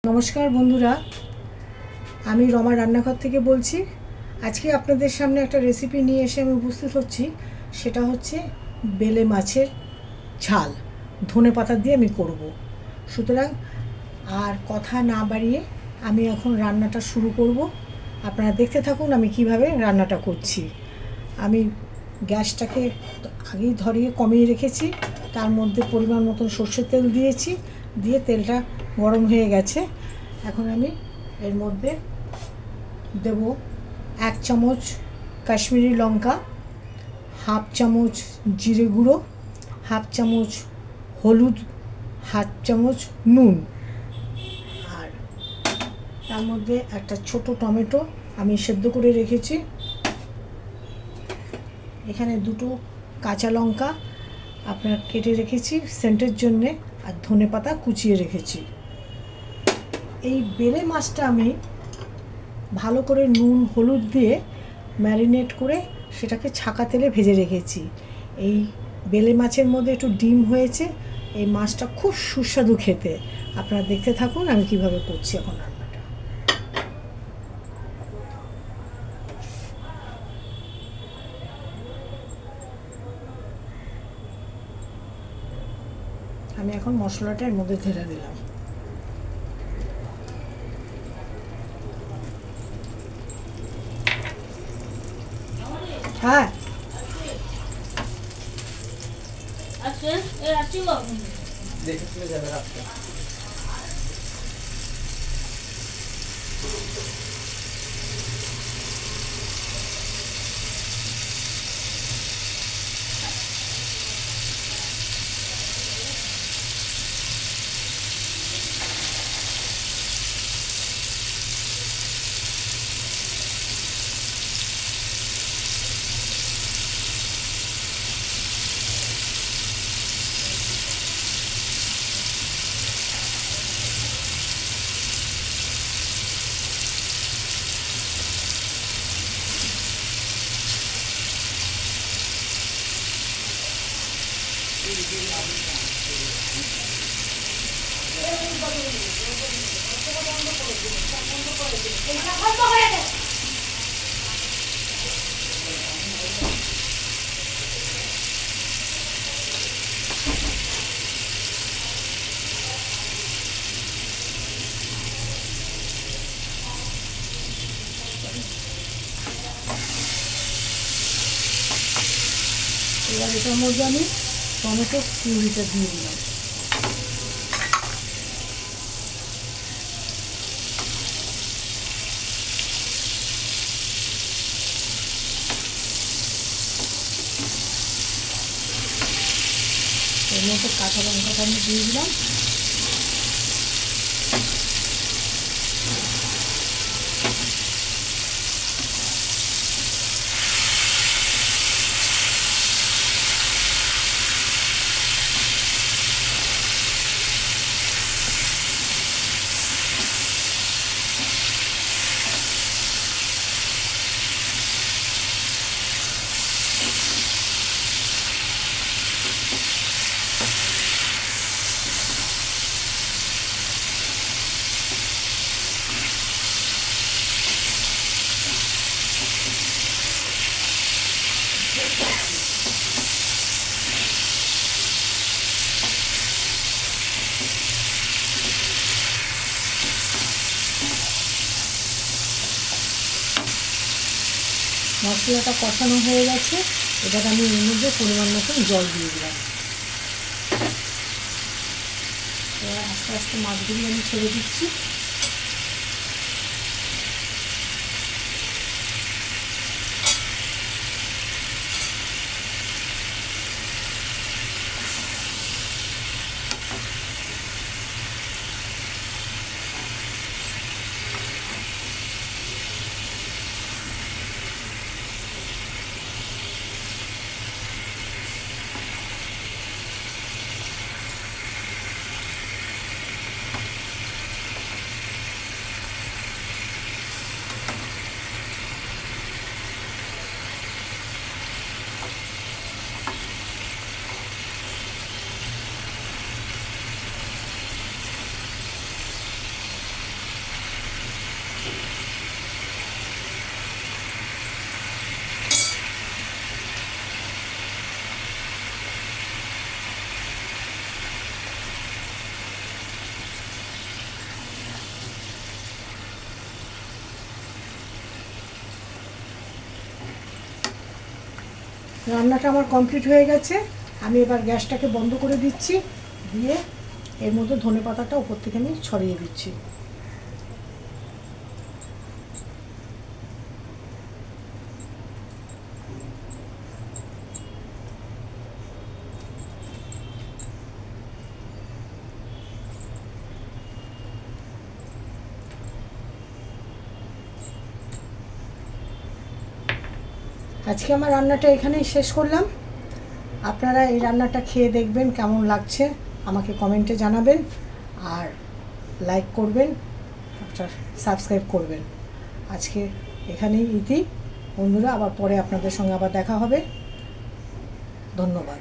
নমস্কার বন্ধুরা, আমি রমা রান্নাঘর থেকে বলছি। আজকে আপনাদের সামনে একটা রেসিপি নিয়ে এসে আমি উপস্থিত হচ্ছি। সেটা হচ্ছে বেলে মাছের ঝাল ধনেপাতা দিয়ে আমি করব। সুতরাং আর কথা না বাড়িয়ে আমি এখন রান্নাটা শুরু করব। আপনারা দেখতে থাকুন আমি কিভাবে রান্নাটা করছি। আমি গ্যাসটাকে আগেই ধরিয়ে কমিয়ে রেখেছি, তার মধ্যে পরিমাণ মতন সর্ষের তেল দিয়েছি, দিয়ে তেলটা গরম হয়ে গেছে। এখন আমি এর মধ্যে দেব 1 চামচ কাশ্মীরি লঙ্কা, হাফ চামচ জিরে গুঁড়ো, হাফ চামচ হলুদ, হাফ চামচ নুন, আর তার মধ্যে একটা ছোট টমেটো আমি সেদ্ধ করে রেখেছি। এখানে 2টো কাঁচা লঙ্কা আপনার কেটে রেখেছি সেন্টের জন্যে, আর ধনেপাতা কুচিয়ে রেখেছি। এই বেলে মাছটা আমি ভালো করে নুন হলুদ দিয়ে ম্যারিনেট করে সেটাকে ছাকা তেলে ভেজে রেখেছি। এই বেলে মাছের মধ্যে একটু ডিম হয়েছে। এই মাছটা খুব সুস্বাদু খেতে। আপনারা দেখতে থাকুন আমি কিভাবে করছি এখন রান্নাটা। আমি এখন মশলাটা এর মধ্যে ঢেলে দিলাম। হ্যাঁ, দেখে যাবে রাখতে। এবার এটার মধ্যে আমি টমেটো পিউরিটা দিয়ে দিলাম। এর মধ্যে কাঁচা লঙ্কাটা আমি দিয়ে দিলাম। মশলাটা কষানো হয়ে গেছে। এবার আমি এর মধ্যে পরিমাণ মতন জল দিয়ে দিলাম। এবার আস্তে আস্তে মাছগুলি আমি ছেড়ে দিচ্ছি। রান্নাটা আমার কমপ্লিট হয়ে গেছে। আমি এবার গ্যাসটাকে বন্ধ করে দিচ্ছি, দিয়ে এর মধ্যে ধনেপাতাটা উপর থেকে আমি ছড়িয়ে দিচ্ছি। আজকে আমার রান্নাটা এখানেই শেষ করলাম। আপনারা এই রান্নাটা খেয়ে দেখবেন কেমন লাগছে, আমাকে কমেন্টে জানাবেন, আর লাইক করবেন, সাবস্ক্রাইব করবেন। আজকে এখানেই ইতি বন্ধুরা, আবার পরে আপনাদের সঙ্গে আবার দেখা হবে। ধন্যবাদ।